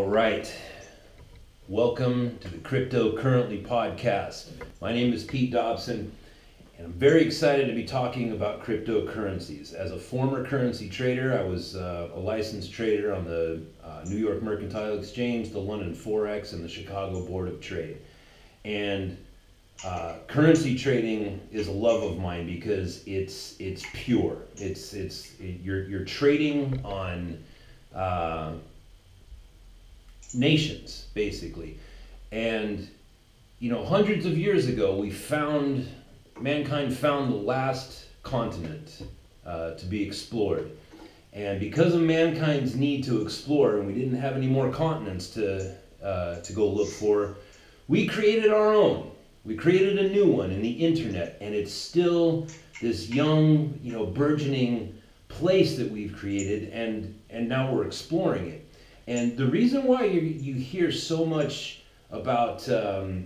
right. Welcome to the Crypto Currently podcast. My name is Pete Dobson, and I'm very excited to be talking about cryptocurrencies. As a former currency trader, I was a licensed trader on the New York Mercantile Exchange, the London Forex, and the Chicago Board of Trade. And currency trading is a love of mine because it's pure. You're trading on nations, basically. And hundreds of years ago, mankind found the last continent to be explored. And because of mankind's need to explore, and we didn't have any more continents to go look for, we created our own. We created a new one in the internet, and it's still this young, burgeoning place that we've created, and now we're exploring it. And the reason why you hear so much about the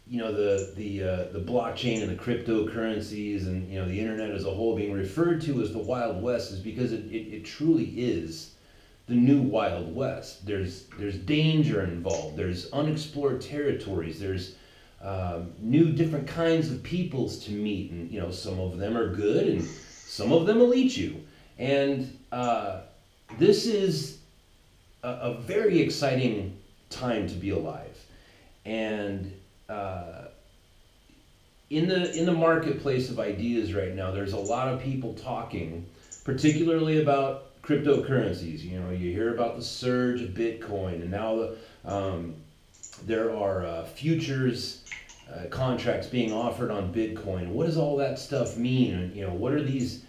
blockchain and the cryptocurrencies and the internet as a whole being referred to as the Wild West is because it truly is the new Wild West. There's danger involved. There's unexplored territories. There's new different kinds of peoples to meet, and some of them are good and some of them will eat you. And this is a very exciting time to be alive. And in the marketplace of ideas right now, there's a lot of people talking, particularly about cryptocurrencies. You hear about the surge of Bitcoin, and now there are futures contracts being offered on Bitcoin. What does all that stuff mean? And what are these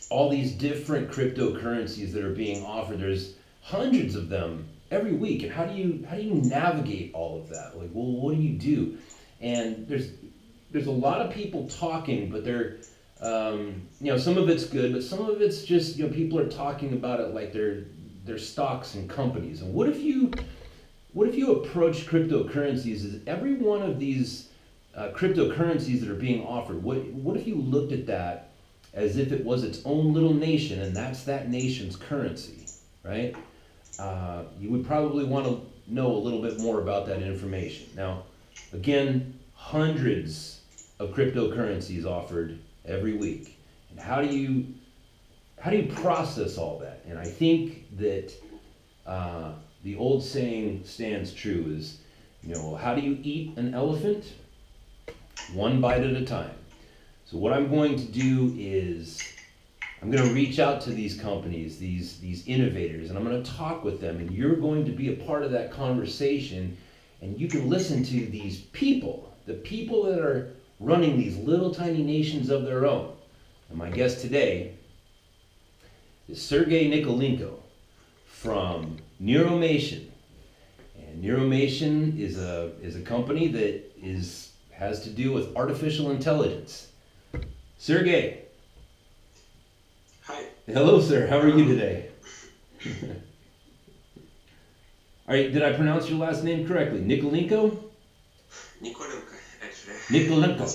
all these different cryptocurrencies that are being offered? There's hundreds of them every week, and how do you navigate all of that? Like, well, what do you do? And there's a lot of people talking, but they're some of it's good, but some of it's just people are talking about it like they're stocks and companies. And what if you approach cryptocurrencies as every one of these cryptocurrencies that are being offered? What if you looked at that as if it was its own little nation, and that's that nation's currency, right? You would probably want to know a little bit more about that information. Now, again, hundreds of cryptocurrencies offered every week. And how do you process all that? And I think that the old saying stands true is, how do you eat an elephant? One bite at a time. So what I'm going to do is I'm going to reach out to these companies, these innovators, and I'm going to talk with them, and you're going to be a part of that conversation, and you can listen to these people, the people that are running these little tiny nations of their own. And my guest today is Sergey Nikolenko from Neuromation. And Neuromation is a company that has to do with artificial intelligence. Sergey. Hi. Hello, sir. How are you today? All right, did I pronounce your last name correctly? Nikolenko? Nikolenko, actually. Nikolenko.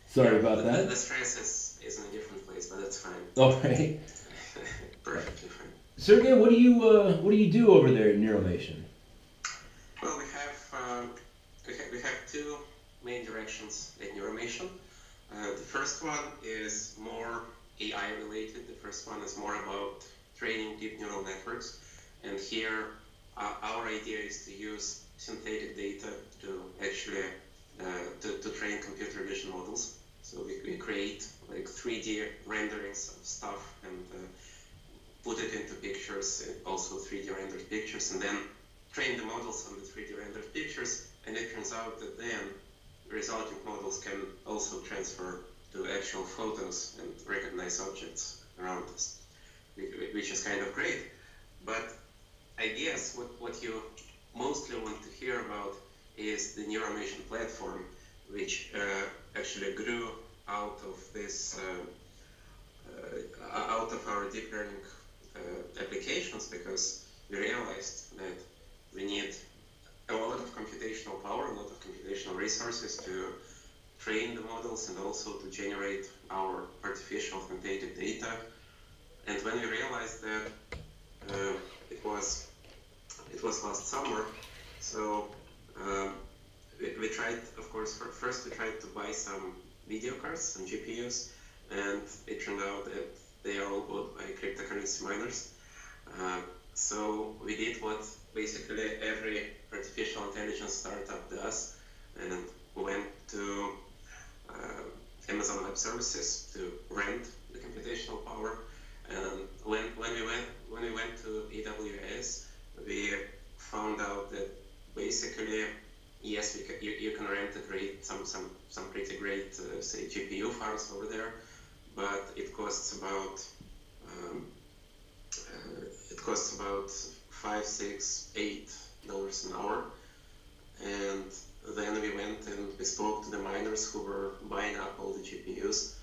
Sorry about that. The stress is in a different place, but that's fine. All right. Perfectly fine. Sergey, what do you do over there at Neuromation? Well, we have two main directions at Neuromation. The first one is more AI related. The first one is more about training deep neural networks. And here, our idea is to use synthetic data to actually to train computer vision models. So we create like 3D renderings of stuff and put it into pictures, also 3D rendered pictures, and then train the models on the 3D rendered pictures. And it turns out that then the resulting models can also transfer to actual photos and recognize objects around us, which is kind of great. But I guess what you mostly want to hear about is the Neuromation platform, which actually grew out of this, out of our deep learning applications, because we realized that we need a lot of computational power, a lot of computational resources to train the models and also to generate our artificial augmented data. And when we realized that course, first we tried to buy some video cards, some GPUs, and it turned out that they are all bought by cryptocurrency miners. So we did what basically every artificial intelligence startup does, and we went to Amazon Web Services to rent the computational power. And when we went to AWS, we found out that basically, yes, you can rent some pretty great say GPU farms over there, but it costs about $5, $6, $8 an hour. And then we went and we spoke to the miners who were buying up all the GPUs,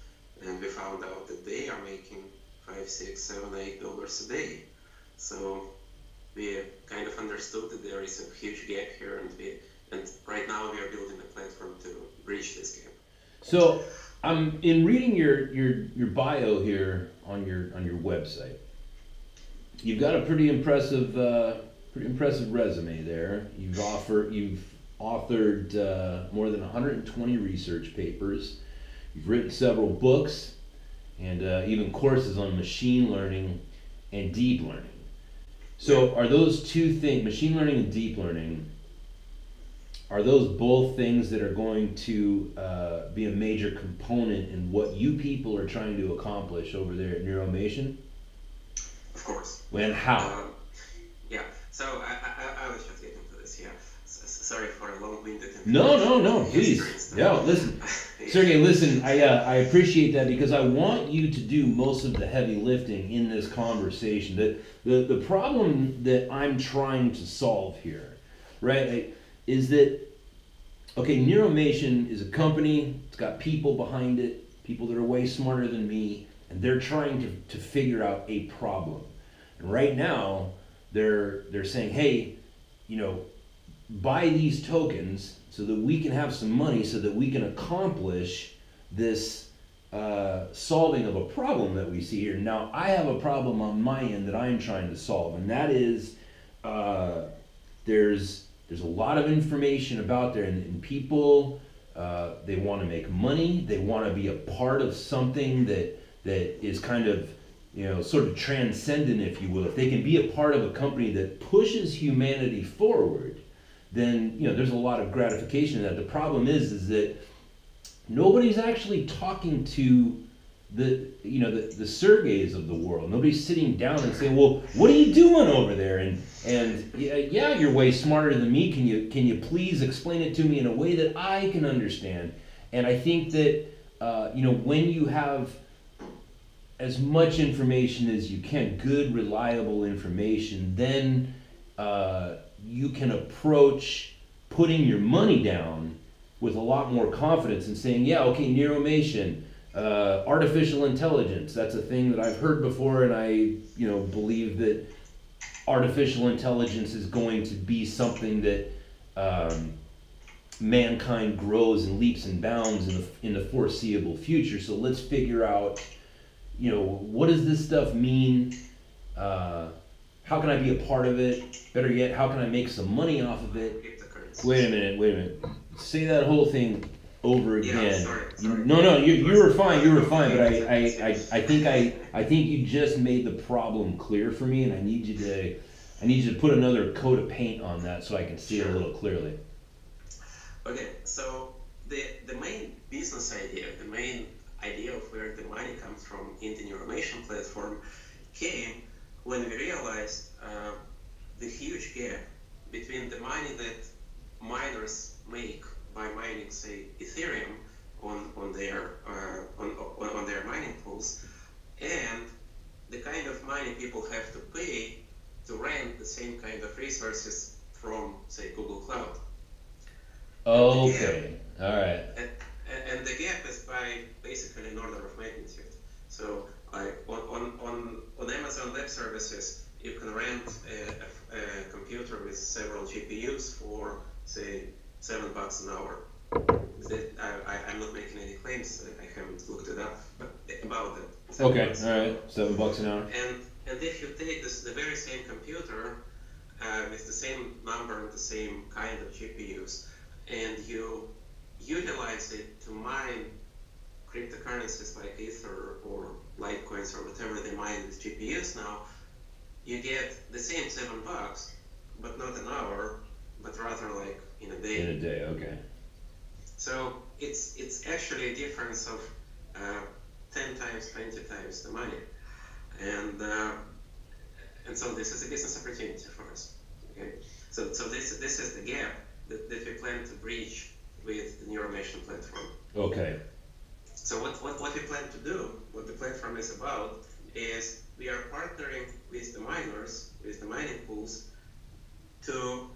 and we found out that they are making $5, $6, $7, $8 a day. So we kind of understood that there is a huge gap here, and right now we are building a platform to bridge this gap. So in reading your bio here on your website, you've got a pretty impressive resume there. You've authored more than 120 research papers. You've written several books and even courses on machine learning and deep learning. So are those two things, machine learning and deep learning, are those both things that are going to be a major component in what you people are trying to accomplish over there at Neuromation? Of course. And how? Yeah, so I was just getting to this, yeah. Sorry for a long-winded No, please. No, listen. Sergey, listen, I appreciate that because I want you to do most of the heavy lifting in this conversation. The problem that I'm trying to solve here, right, is that, okay, Neuromation is a company, it's got people behind it, people that are way smarter than me, and they're trying to figure out a problem. And right now, they're saying, hey, buy these tokens so that we can have some money so that we can accomplish this solving of a problem that we see here. Now, I have a problem on my end that I'm trying to solve, and that is there's a lot of information about there, and people, they want to make money, they want to be a part of something that is kind of, sort of transcendent, if you will. If they can be a part of a company that pushes humanity forward, then there's a lot of gratification in that. The problem is that nobody's actually talking to the Sergeys of the world. Nobody's sitting down and saying, well, what are you doing over there? And yeah, you're way smarter than me. Can you please explain it to me in a way that I can understand? And I think that when you have as much information as you can, good, reliable information, then you can approach putting your money down with a lot more confidence and saying, yeah, okay, Neuromation, artificial intelligence, that's a thing that I've heard before, and I believe that artificial intelligence is going to be something that mankind grows in leaps and bounds in the foreseeable future. So let's figure out, what does this stuff mean? How can I be a part of it? Better yet, how can I make some money off of it? Wait a minute. Say that whole thing over again. Yeah, sorry. No, you were fine. But I think you just made the problem clear for me, and I need you to put another coat of paint on that so I can see it a little clearly. Okay, so the main business idea, the main idea of where the money comes from in the Neuromation platform came when we realized the huge gap between the money that miners make by mining, say, Ethereum on their mining pools, and the kind of money people have to pay to rent the same kind of resources from, say, Google Cloud. Okay, all right. And the gap is by basically an order of magnitude. So on Amazon Web Services, you can rent a computer with several GPUs for, say, $7 an hour. I'm not making any claims. I haven't looked it up, but about that. Okay, all right, $7 an hour. And if you take the very same computer with the same number and the same kind of GPUs, and you utilize it to mine cryptocurrencies like Ether or Litecoins or whatever they mine with GPUs now, you get the same $7, but not an hour, but rather like in a day. In a day, okay. So it's actually a difference of 10 times, 20 times the money, and so this is a business opportunity for us. Okay, so this is the gap that we plan to bridge with the Neuromation platform. Okay. So what we plan to do, what the platform is about, is we are partnering with the miners, with the mining pools, to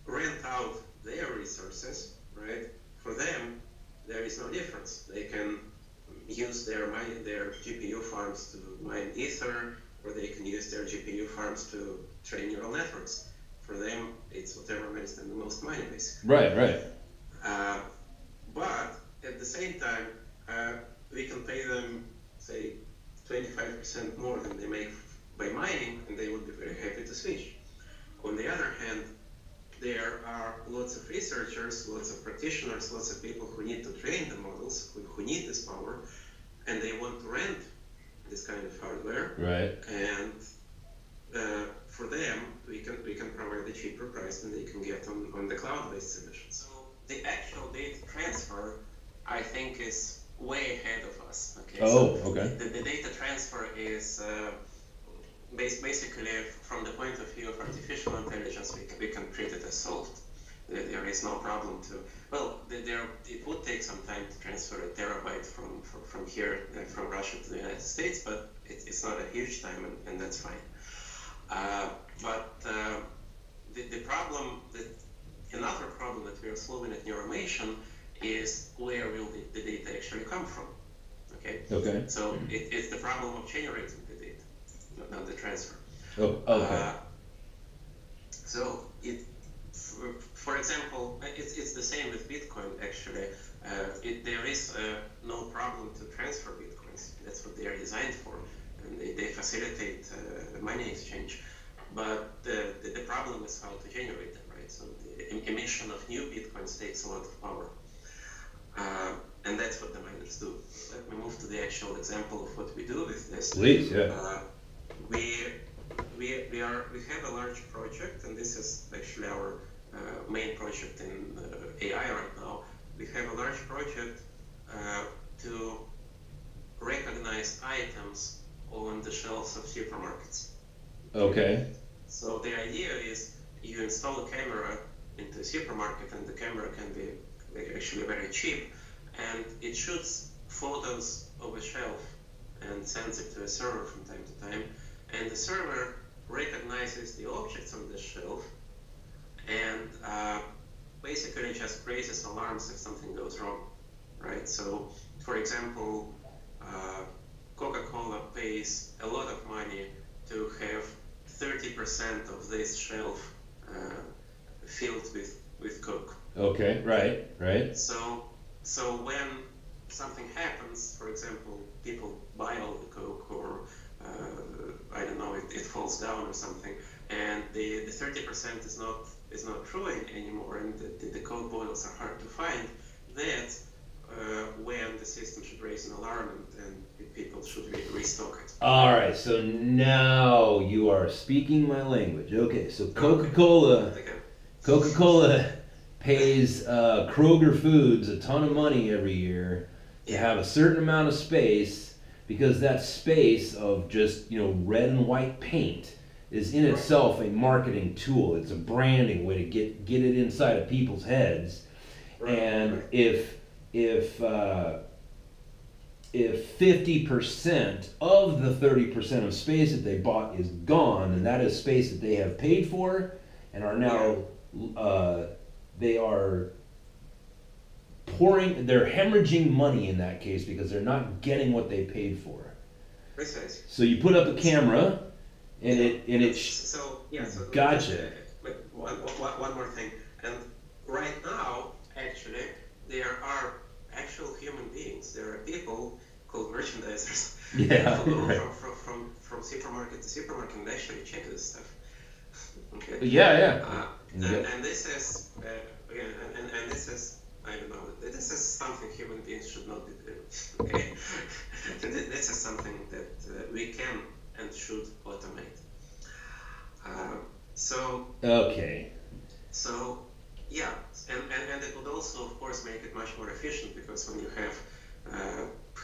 rent out their resources, right? For them, there is no difference. They can use their GPU farms to mine Ether, or they can use their GPU farms to train neural networks. For them, it's whatever makes them the most money, basically. Right. But at the same time, we can pay them, say, 25% more than they make by mining, and they would be very happy to switch. On the other hand, there are lots of researchers, lots of practitioners, lots of people who need to train the models, who need this power, and they want to rent this kind of hardware. Right. And for them, we can provide a cheaper price than they can get on the cloud-based solutions. So the actual data transfer, I think, is way ahead of us. Okay. Okay. The data transfer is basically, from the point of view of artificial intelligence, we can treat it as solved. There is no problem to, well, it would take some time to transfer a terabyte from here, from Russia to the United States, but it's not a huge time, and that's fine. But the problem, another problem that we are solving at Neuromation is where will the data actually come from? Okay. So it's the problem of generating the data, not the transfer. Oh, okay. So for example, it's the same with Bitcoin. Actually, there is no problem to transfer Bitcoins. That's what they are designed for, and they facilitate money exchange. But the problem is how to generate them, right? So the emission of new Bitcoins takes a lot of power. And that's what the miners do. Let me move to the actual example of what we do with this. Please, yeah. We have a large project, and this is actually our main project in AI right now. We have a large project to recognize items on the shelves of supermarkets. Okay. So the idea is you install a camera into a supermarket, and the camera can be actually very cheap, and it shoots photos of a shelf and sends it to a server from time to time, and the server recognizes the objects on the shelf and basically just raises alarms if something goes wrong, right? So, for example, Coca-Cola pays a lot of money to have 30% of this shelf filled with Coke. Okay, right. So when something happens, for example, people buy all the Coke, or I don't know, it falls down or something, and the 30% is not true anymore, and the Coke bottles are hard to find. That's when the system should raise an alarm, and people should restock it. All right, so now you are speaking my language. Okay, so Coca-Cola pays Kroger Foods a ton of money every year to have a certain amount of space, because that space of just, red and white paint is in itself a marketing tool. It's a branding way to get it inside of people's heads. And if 50% of the 30% of space that they bought is gone, and that is space that they have paid for and are now they are they're hemorrhaging money in that case, because they're not getting what they paid for. Precisely. So you put up a camera, and it gotcha. But one more thing, and right now, actually, there are actual human beings. There are people called merchandisers who go from supermarket to supermarket and actually check this stuff. Okay. Yeah. And this is I don't know. This is something human beings should not be doing. Okay, this is something that we can and should automate. So Okay. so yeah, and it would also, of course, make it much more efficient, because when you have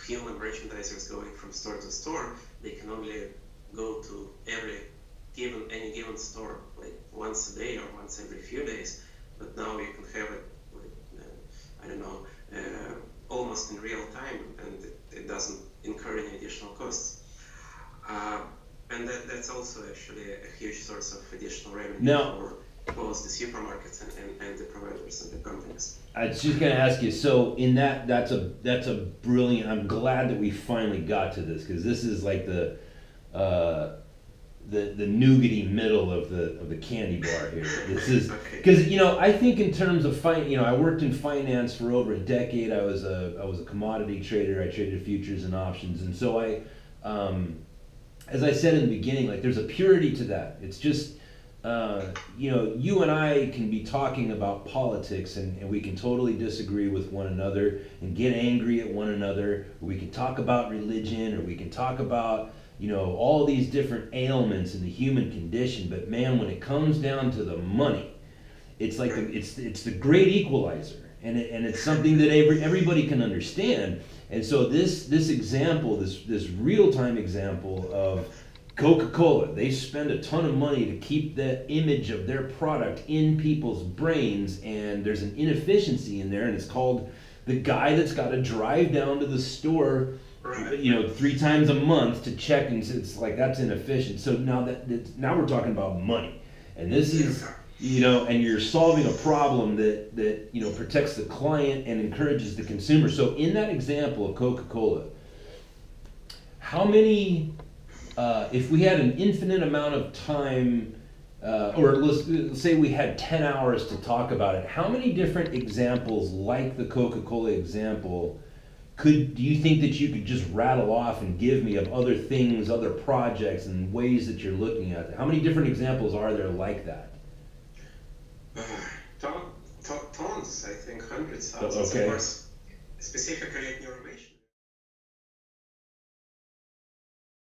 human merchandisers going from store to store, they can only go to any given store like once a day or once every few days. But now you can have it like I don't know, almost in real time, and it doesn't incur any additional costs. And that's also actually a huge source of additional revenue Now, for both the supermarkets and the providers and the companies. I was just gonna ask you. So in that's a brilliant. I'm glad that we finally got to this, because this is like the nougaty middle of the candy bar here. This is because I think in terms of I worked in finance for over a decade. I was a commodity trader. I traded futures and options, and so as I said in the beginning, like there's a purity to that. It's just you and I can be talking about politics, and we can totally disagree with one another and get angry at one another. Or we can talk about religion, or we can talk about all these different ailments in the human condition. But man, when it comes down to the money, it's like it's the great equalizer, and it's something that everybody can understand. And so this example, this real-time example of Coca-Cola, they spend a ton of money to keep the image of their product in people's brains, and there's an inefficiency in there, and it's called the guy that's got to drive down to the store 3 times a month to check, and it's like that's inefficient. So now we're talking about money, and this is and you're solving a problem that protects the client and encourages the consumer. So in that example of Coca-Cola, how many if we had an infinite amount of time, or let's say we had 10 hours to talk about it, how many different examples like the Coca-Cola example do you think that you could just rattle off and give me of other things, other projects, and ways that you're looking at it? How many different examples are there like that? Tons, I think hundreds, thousands, of course, specifically at Neuromation.